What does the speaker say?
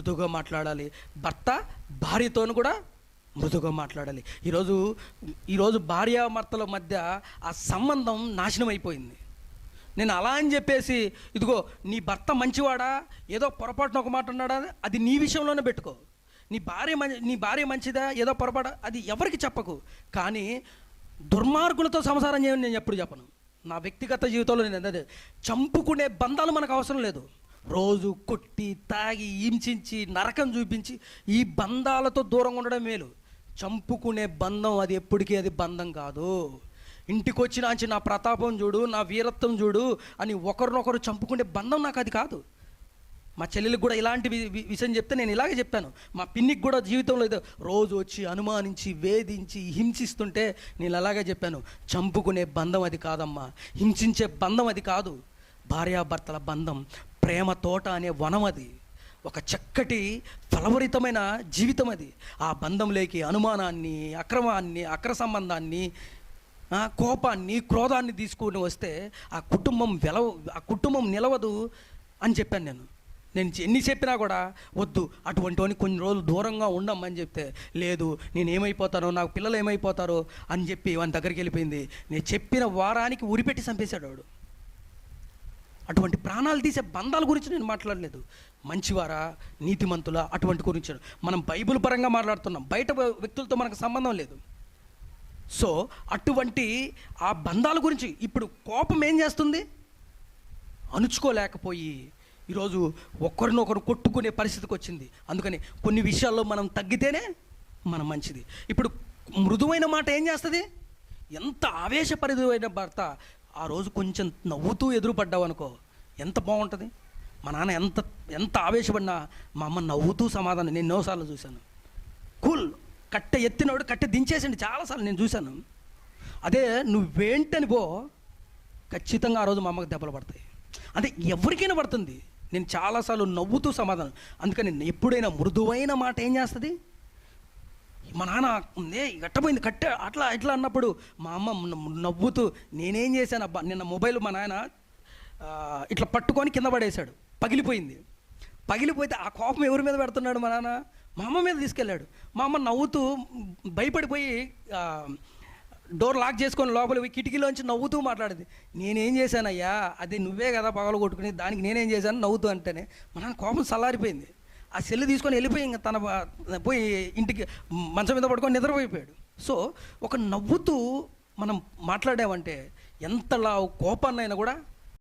మృదువుగా మాట్లాడాలి. భర్త భార్యతోను కూడా మృదువుగా మాట్లాడాలి. ఈరోజు భార్యాభర్తల మధ్య ఆ సంబంధం నాశనం అయిపోయింది. నేను అలా అని చెప్పేసి ఇదిగో నీ భర్త మంచివాడా, ఏదో పొరపాటున ఒక మాట ఉన్నాడా, అది నీ విషయంలోనే పెట్టుకో. నీ భార్య మంచిదా, ఏదో పొరపాటు, అది ఎవరికి చెప్పకు. కానీ దుర్మార్గులతో సంసారం చేయని నేను ఎప్పుడు చెప్పను. నా వ్యక్తిగత జీవితంలో నేను అదే, చంపుకునే బంధాలు మనకు అవసరం లేదు. రోజు కొట్టి తాగి హింసించి నరకం చూపించి ఈ బంధాలతో దూరంగా ఉండడం మేలు. చంపుకునే బంధం అది ఎప్పటికీ అది బంధం కాదు. ఇంటికి వచ్చినాంచి నా ప్రతాపం చూడు, నా వీరత్వం చూడు అని ఒకరినొకరు చంపుకునే బంధం నాకు అది కాదు. మా చెల్లెలకు కూడా ఇలాంటి విషయం చెప్తే నేను ఇలాగే చెప్పాను. మా పిన్నికి కూడా జీవితంలో ఏదో రోజు వచ్చి అనుమానించి వేధించి హింసిస్తుంటే నేను అలాగే చెప్పాను, చంపుకునే బంధం అది కాదమ్మా, హింసించే బంధం అది కాదు. భార్యాభర్తల బంధం ప్రేమ తోట అనే వనం అది, ఒక చక్కటి ఫలవరితమైన జీవితం అది. ఆ బంధంలోకి అనుమానాన్ని, అక్ర సంబంధాన్ని, కోపాన్ని, క్రోధాన్ని తీసుకుని వస్తే ఆ కుటుంబం నిలవదు అని చెప్పాను. నేను ఎన్ని చెప్పినా కూడా వద్దు అటువంటి కొన్ని రోజులు దూరంగా ఉండమని చెప్తే, లేదు నేను ఏమైపోతానో, నాకు పిల్లలు ఏమైపోతారో అని చెప్పి వాని దగ్గరికి వెళ్ళిపోయింది. నేను చెప్పిన వారానికి ఉరిపెట్టి చంపేశాడు వాడు. అటువంటి ప్రాణాలు తీసే బంధాల గురించి నేను మాట్లాడలేదు. మంచివారా, నీతిమంతులా, అటువంటి గురించి మనం బైబిల్ పరంగా మాట్లాడుతున్నాం. బయట వ్యక్తులతో మనకు సంబంధం లేదు. సో అటువంటి ఆ బంధాల గురించి ఇప్పుడు కోపం ఏం చేస్తుంది, అణుచుకోలేకపోయి ఈరోజు ఒకరినొకరు కొట్టుకునే పరిస్థితికి వచ్చింది. అందుకని కొన్ని విషయాల్లో మనం తగ్గితేనే మనం మంచిది. ఇప్పుడు మృదువైన మాట ఏం చేస్తుంది, ఎంత ఆవేశపరిదైన భర్త ఆ రోజు కొంచెం నవ్వుతూ ఎదురుపడ్డావు అనుకో, ఎంత బాగుంటుంది. మా నాన్న ఎంత ఆవేశపడినా మా అమ్మ నవ్వుతూ సమాధానం నేను ఎన్నోసార్లు చూశాను. కూల్, కట్టె ఎత్తినోడు కట్టె దించేసండి చాలాసార్లు నేను చూశాను. అదే నువ్వేంటని పో, ఖచ్చితంగా ఆ రోజు మా అమ్మకి దెబ్బలు పడతాయి. అంటే ఎవరికైనా పడుతుంది. నేను చాలాసార్లు నవ్వుతూ సమాధానం. అందుకని ఎప్పుడైనా మృదువైన మాట ఏం చేస్తుంది, మా నాన్న గట్టపోయింది కట్టె అట్లా ఇట్లా అన్నప్పుడు మా అమ్మ నవ్వుతూ, నేనేం చేశాను అబ్బా, నిన్న మొబైల్ మా నాయన ఇట్లా పట్టుకొని కింద పడేశాడు, పగిలిపోతే ఆ కోపం ఎవరి మీద పెడుతున్నాడు, మా నాన్న మా అమ్మ మీద తీసుకెళ్ళాడు. మా అమ్మ నవ్వుతూ భయపడిపోయి డోర్ లాక్ చేసుకొని లోపల పోయి కిటికీలోంచి నవ్వుతూ మాట్లాడేది. నేనేం చేశానయ్యా, అది నువ్వే కదా పగలు కొట్టుకుని, దానికి నేనేం చేశాను నవ్వుతూ అంటేనే మా నాన్న కోపం చల్లారిపోయింది. ఆ సెల్లు తీసుకొని వెళ్ళిపోయి ఇంకా తన పోయి ఇంటికి మంచం మీద పడుకొని నిద్రపోయిపోయాడు. సో ఒక నవ్వుతూ మనం మాట్లాడామంటే ఎంతలా కోపాన్నైనా కూడా